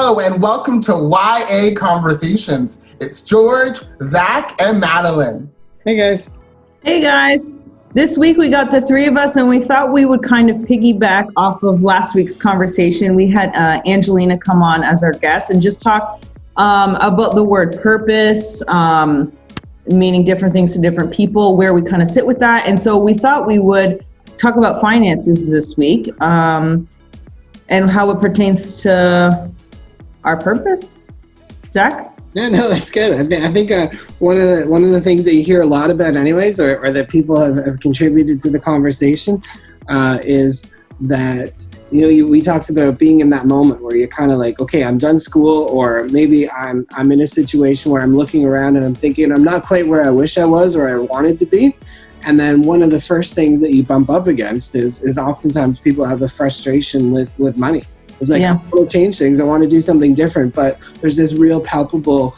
Hello and welcome to YA Conversations. It's George, Zach, and Madeline. Hey guys. Hey guys. This week we got the three of us and we thought we would kind of piggyback off of last week's conversation. We had Angelina come on as our guest and just talk about the word purpose, meaning different things to different people, where we kind of sit with that. And so we thought we would talk about finances this week and how it pertains to our purpose. Zach? Yeah, no, that's good. I think one of the things that you hear a lot about anyways, or that people have contributed to the conversation, is that, we talked about being in that moment where you're kind of like, okay, I'm done school, or maybe I'm in a situation where I'm looking around and I'm thinking I'm not quite where I wish I was or I wanted to be. And then one of the first things that you bump up against is oftentimes people have a frustration with money. It's like, I want to change things. I want to do something different, but there's this real palpable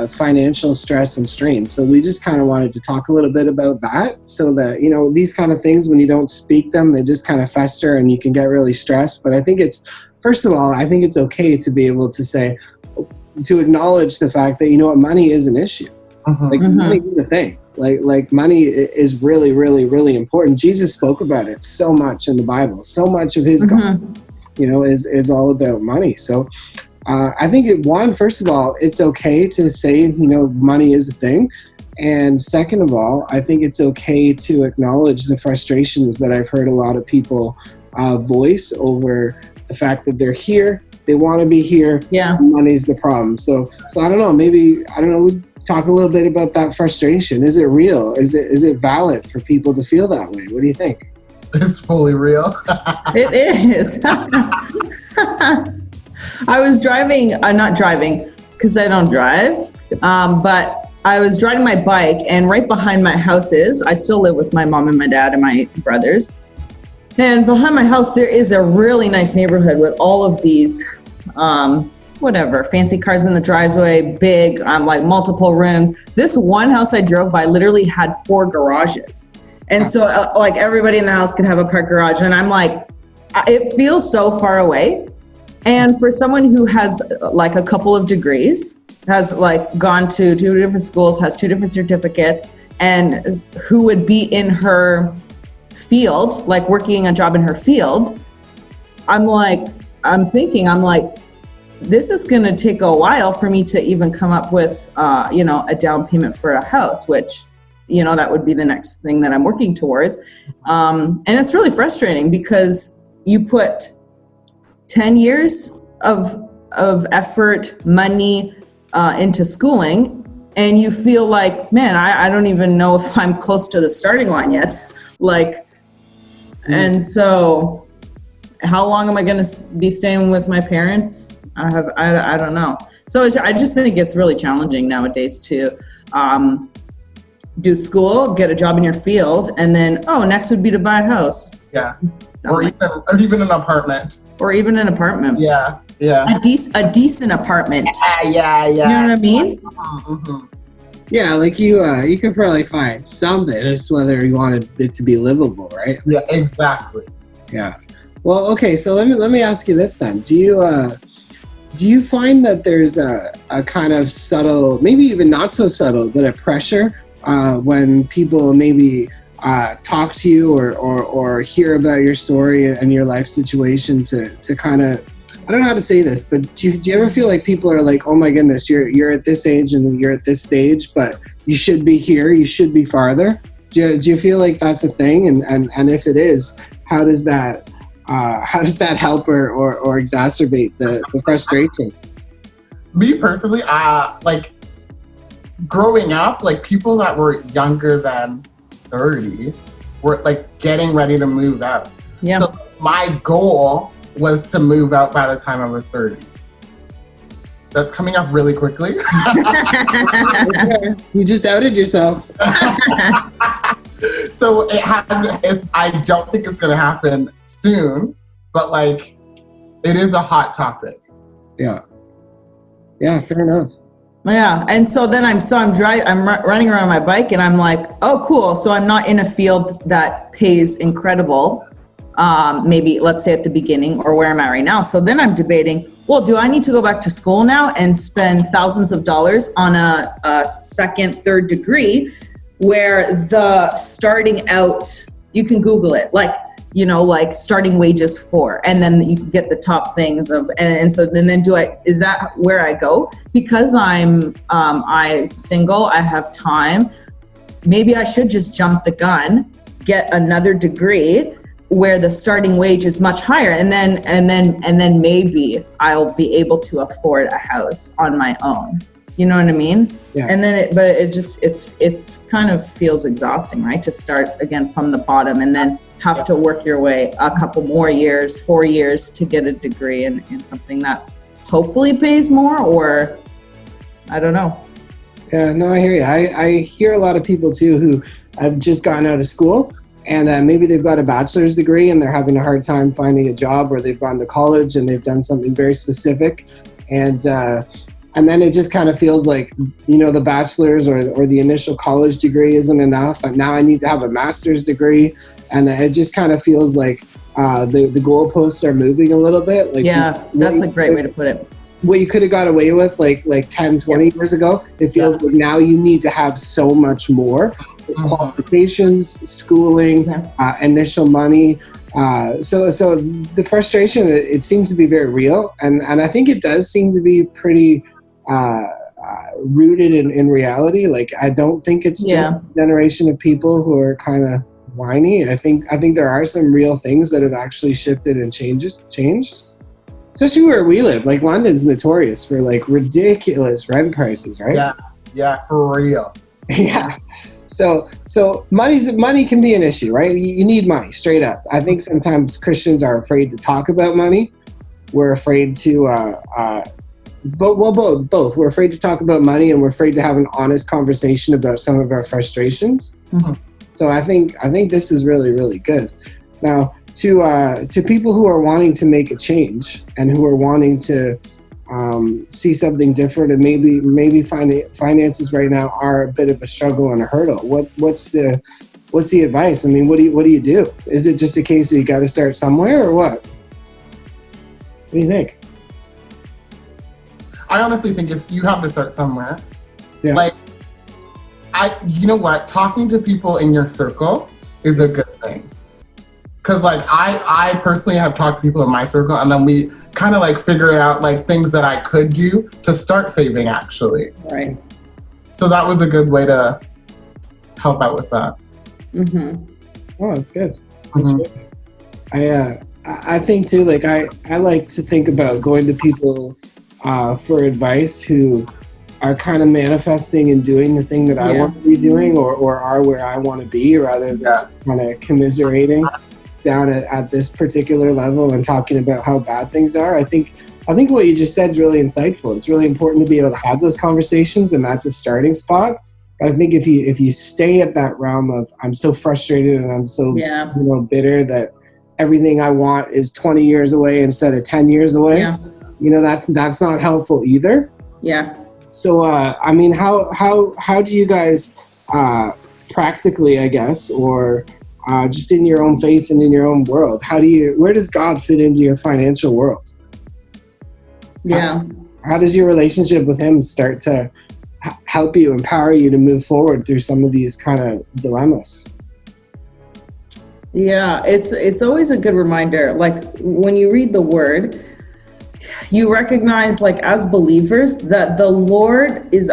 financial stress and strain. So we just kind of wanted to talk a little bit about that so that, these kind of things, when you don't speak them, they just kind of fester and you can get really stressed. But I think first of all, I think it's okay to be able to say, to acknowledge the fact that, money is an issue. Money is a thing. Like money is really, really, really important. Jesus spoke about it so much in the Bible. So much of his gospel, is all about money. So I think first of all, it's okay to say, money is a thing. And second of all, I think it's okay to acknowledge the frustrations that I've heard a lot of people voice over the fact that they're here, they want to be here, money's the problem. So I don't know, we talk a little bit about that frustration. Is it real? Is it valid for people to feel that way? What do you think? It's fully real. It is. I was not driving because I don't drive, but I was riding my bike, and right behind my house I still live with my mom and my dad and my brothers. And behind my house, there is a really nice neighborhood with all of these, fancy cars in the driveway, big, like multiple rooms. This one house I drove by literally had 4 garages. And so everybody in the house could have a park garage. And I'm like, it feels so far away. And for someone who has a couple of degrees, has gone to 2 different schools, has 2 different certificates, and who would be in her field, working a job in her field, I'm thinking, this is going to take a while for me to even come up with, a down payment for a house, which, that would be the next thing that I'm working towards. And it's really frustrating because you put 10 years of effort, money into schooling, and you feel like, man, I don't even know if I'm close to the starting line yet. And so how long am I going to be staying with my parents? I don't know. So I just think it's really challenging nowadays to do school, get a job in your field, and then, next would be to buy a house. Yeah. Or even an apartment. Or even an apartment. Yeah. Yeah. A decent apartment. Yeah. You know what I mean? Mm-hmm. Yeah, you could probably find something. It's whether you wanted it to be livable, right? Yeah, exactly. Yeah. Well, okay, so let me ask you this then. Do you find that there's a kind of subtle, maybe even not so subtle, but a pressure when people maybe talk to you or hear about your story and your life situation to kind of, I don't know how to say this, but do you ever feel like people are like, oh my goodness, you're at this age and you're at this stage, but you should be here, you should be farther? Do you feel like that's a thing? And if it is, how does that help or exacerbate the frustration? Me personally, growing up, people that were younger than 30 were getting ready to move out. Yeah. So my goal was to move out by the time I was 30. That's coming up really quickly. You just outed yourself. So I don't think it's going to happen soon, but it is a hot topic. Yeah. Yeah, fair enough. Yeah, and so then I'm running around my bike, and I'm like, oh, cool. So I'm not in a field that pays incredible, maybe let's say at the beginning or where I'm at right now. So then I'm debating, well, do I need to go back to school now and spend thousands of dollars on a second, third degree where the starting out, you can Google it, like, you know, like starting wages for, and then you can get the top things of, and so then is that where I go? Because I'm single, I have time. Maybe I should just jump the gun, get another degree where the starting wage is much higher, and then maybe I'll be able to afford a house on my own. You know what I mean? Yeah. And then it's kind of feels exhausting, right? To start again from the bottom and then have to work your way a couple more years, 4 years to get a degree in something that hopefully pays more, or I don't know. Yeah, no, I hear you. I hear a lot of people too who have just gotten out of school and maybe they've got a bachelor's degree and they're having a hard time finding a job, or they've gone to college and they've done something very specific. And then it just kind of feels like, you know, the bachelor's or the initial college degree isn't enough. And now I need to have a master's degree. And it just kind of feels like the goalposts are moving a little bit. Like, yeah, that's a great way to put it. What you could have got away with like 10, 20 years ago, it feels like now you need to have so much more. Qualifications, schooling, initial money. So the frustration, it seems to be very real. And I think it does seem to be pretty rooted in reality. Like, I don't think it's just a generation of people who are kind of whiny. I think there are some real things that have actually shifted and changed. Especially where we live. Like, London's notorious for like ridiculous rent prices, right? Yeah, for real. Yeah. So money can be an issue, right? You need money, straight up. I think sometimes Christians are afraid to talk about money. We're afraid to both. We're afraid to talk about money, and we're afraid to have an honest conversation about some of our frustrations. Mm-hmm. So I think this is really, really good. Now, to people who are wanting to make a change and who are wanting to see something different, and maybe finances right now are a bit of a struggle and a hurdle. What's the advice? I mean, what do you do? Is it just a case of you got to start somewhere, or what? What do you think? I honestly think you have to start somewhere. Yeah. Like, you know what? Talking to people in your circle is a good thing. Because like I personally have talked to people in my circle, and then we kind of like figure out like things that I could do to start saving, actually. Right. So that was a good way to help out with that. Mm-hmm. Oh, that's good. That's good. I think too, like I like to think about going to people for advice who are kind of manifesting and doing the thing that I want to be doing, or are where I want to be, rather than kind of commiserating down at this particular level and talking about how bad things are. I think what you just said is really insightful. It's really important to be able to have those conversations, and that's a starting spot. But I think if you stay at that realm of I'm so frustrated and I'm so bitter that everything I want is 20 years away instead of 10 years away, that's not helpful either. Yeah. So I mean, how do you guys practically, I guess, or just in your own faith and in your own world, where does God fit into your financial world? Yeah. How does your relationship with him start to help you, empower you to move forward through some of these kind of dilemmas? Yeah, it's always a good reminder. Like, when you read the word, you recognize, like, as believers, that the Lord is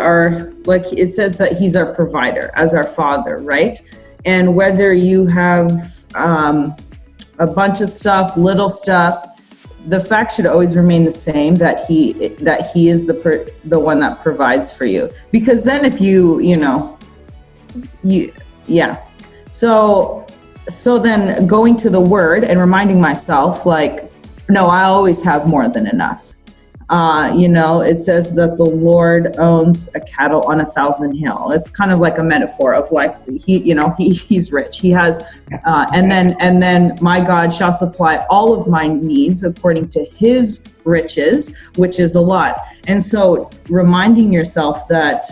like it says that he's our provider, as our father, right? And whether you have a bunch of stuff, little stuff, the fact should always remain the same, that he is the one that provides for you. Because then if So then going to the word and reminding myself, like, no, I always have more than enough. It says that the Lord owns a cattle on 1,000 hill. It's kind of like a metaphor of like, he's rich. He has, and then my God shall supply all of my needs according to his riches, which is a lot. And so reminding yourself that,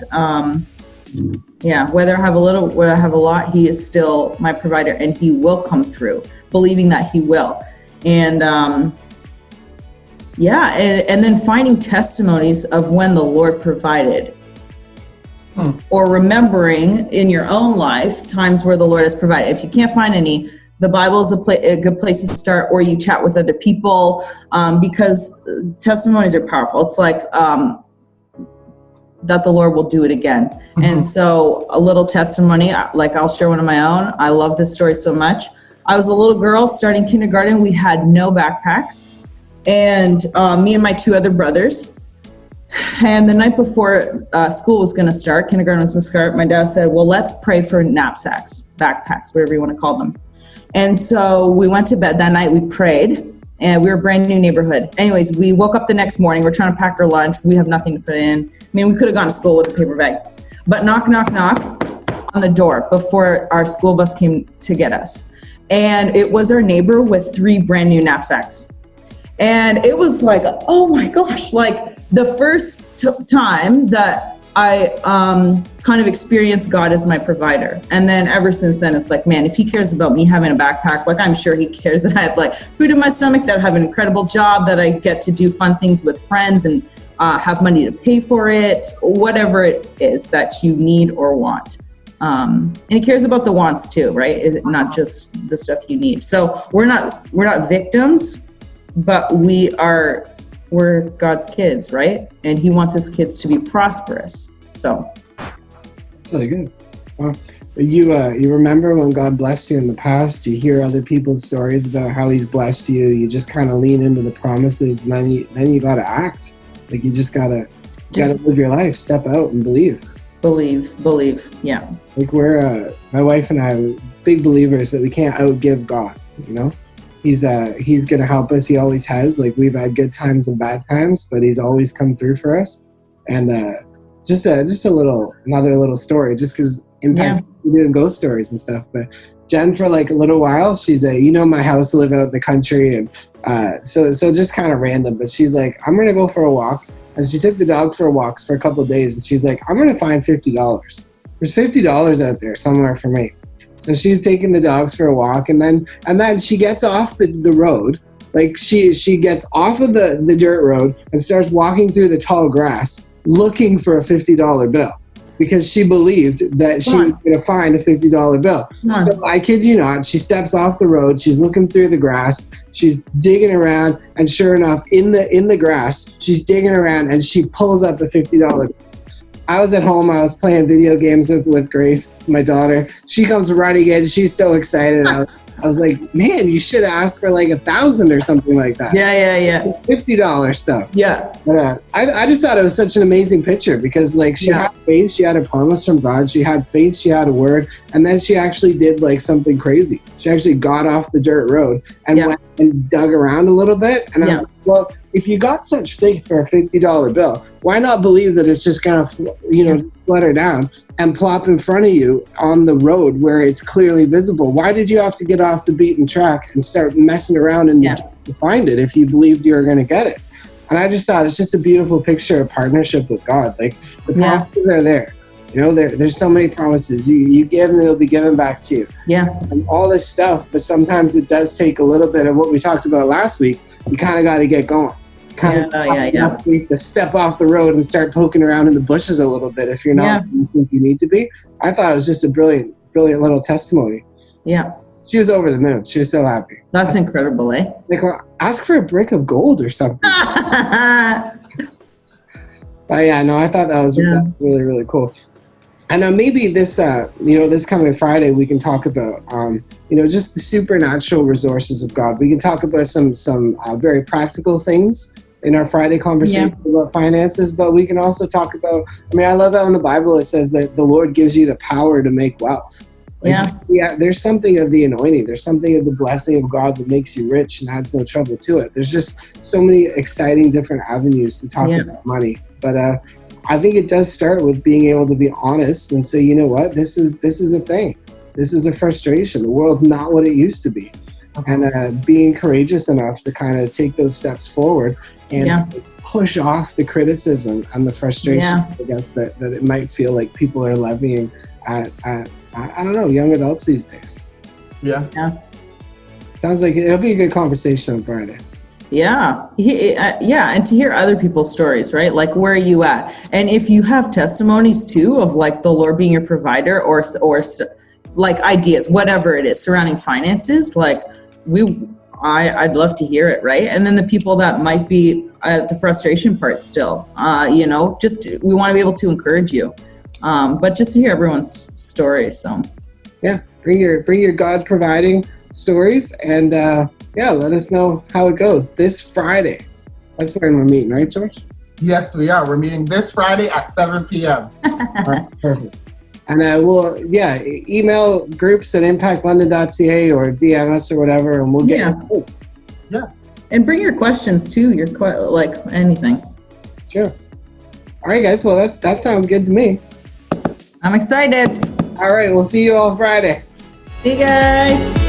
whether I have a little, whether I have a lot, he is still my provider, and he will come through, believing that he will. And Yeah, and then finding testimonies of when the Lord provided. Or remembering in your own life times where the Lord has provided. If you can't find any, the Bible is a good place to start, or you chat with other people, because testimonies are powerful. It's like that the Lord will do it again. And so a little testimony, like I'll share one of my own. I love this story so much. I was a little girl starting kindergarten. We had no backpacks, and me and my 2 other brothers. And the night before school was going to start, kindergarten was going to start, my dad said, well, let's pray for knapsacks, backpacks, whatever you want to call them. And so we went to bed that night, we prayed, and we were a brand new neighborhood. Anyways, we woke up the next morning, we're trying to pack our lunch, we have nothing to put in. I mean, we could have gone to school with a paper bag. But knock, knock, knock on the door before our school bus came to get us. And it was our neighbor with 3 brand new knapsacks. And it was like, oh my gosh, like the first time that I kind of experienced God as my provider. And then ever since then, it's like, man, if he cares about me having a backpack, like I'm sure he cares that I have like food in my stomach, that I have an incredible job, that I get to do fun things with friends and have money to pay for it, whatever it is that you need or want. And he cares about the wants too, right? Not just the stuff you need. So we're not victims, but we're God's kids, right? And he wants his kids to be prosperous. So that's really good. Well, you remember when God blessed you in the past, you hear other people's stories about how he's blessed you, you just kind of lean into the promises, and then you got to act. Like you just gotta live your life, step out and believe. Believe. Yeah. Like we're my wife and I are big believers that we can't outgive God, you know? He's gonna help us. He always has. Like we've had good times and bad times, but he's always come through for us. And just another little story, just because impact doing ghost stories and stuff. But Jen, for like a little while, she's my house, live out in the country, and so just kind of random. But she's like, I'm gonna go for a walk, and she took the dog for walks for a couple of days, and she's like, I'm gonna find $50. There's $50 out there somewhere for me. So she's taking the dogs for a walk, and then she gets off the road. Like she gets off of the dirt road and starts walking through the tall grass looking for a $50 bill because she believed that she was going to find a $50 bill. So I kid you not, she steps off the road, she's looking through the grass, she's digging around, and sure enough, in the grass, she's digging around and she pulls up a $50 bill. I was at home. I was playing video games with Grace, my daughter. She comes running in. She's so excited. I was like, man, you should have asked for like $1,000 or something like that. Yeah. $50 stuff. Yeah. But I just thought it was such an amazing picture because like she had faith. She had a promise from God. She had faith. She had a word. And then she actually did like something crazy. She actually got off the dirt road and went and dug around a little bit. And I was like, well, if you got such faith for a $50 bill, why not believe that it's just going to, flutter down and plop in front of you on the road where it's clearly visible? Why did you have to get off the beaten track and start messing around to find it if you believed you were going to get it? And I just thought it's just a beautiful picture of partnership with God. Like the promises are there. There's so many promises. You give and it'll be given back to you. Yeah. And all this stuff, but sometimes it does take a little bit of what we talked about last week. You kind of got to get going. Enough faith to step off the road and start poking around in the bushes a little bit if you're not where you think you need to be. I thought it was just a brilliant little testimony. Yeah. She was over the moon. She was so happy. That's incredible, eh? Like, well, ask for a brick of gold or something. But I thought that was really, really cool. And maybe this, this coming Friday, we can talk about, just the supernatural resources of God. We can talk about some very practical things in our Friday conversation about finances, but we can also talk about, I love how in the Bible it says that the Lord gives you the power to make wealth. There's something of the anointing. There's something of the blessing of God that makes you rich and adds no trouble to it. There's just so many exciting different avenues to talk about money. But I think it does start with being able to be honest and say, you know what, this is a thing. This is a frustration. The world's not what it used to be. And being courageous enough to kind of take those steps forward and to push off the criticism and the frustration, I guess, that it might feel like people are levying at I don't know, young adults these days. Yeah. Sounds like it'll be a good conversation on Friday. Yeah. And to hear other people's stories, right? Like, where are you at? And if you have testimonies too of like the Lord being your provider or like ideas, whatever it is surrounding finances, like I'd love to hear it. Right. And then the people that might be at the frustration part still, we want to be able to encourage you. But just to hear everyone's story. So yeah, bring your God providing stories, and let us know how it goes this Friday. That's when we're meeting, right, George? Yes, we are. We're meeting this Friday at 7 p.m. All right, perfect. And we'll email groups at impactlondon.ca or DM us or whatever, and we'll get Yeah. And bring your questions too. Like anything. Sure. All right, guys. Well, that sounds good to me. I'm excited. All right, we'll see you all Friday. See you guys.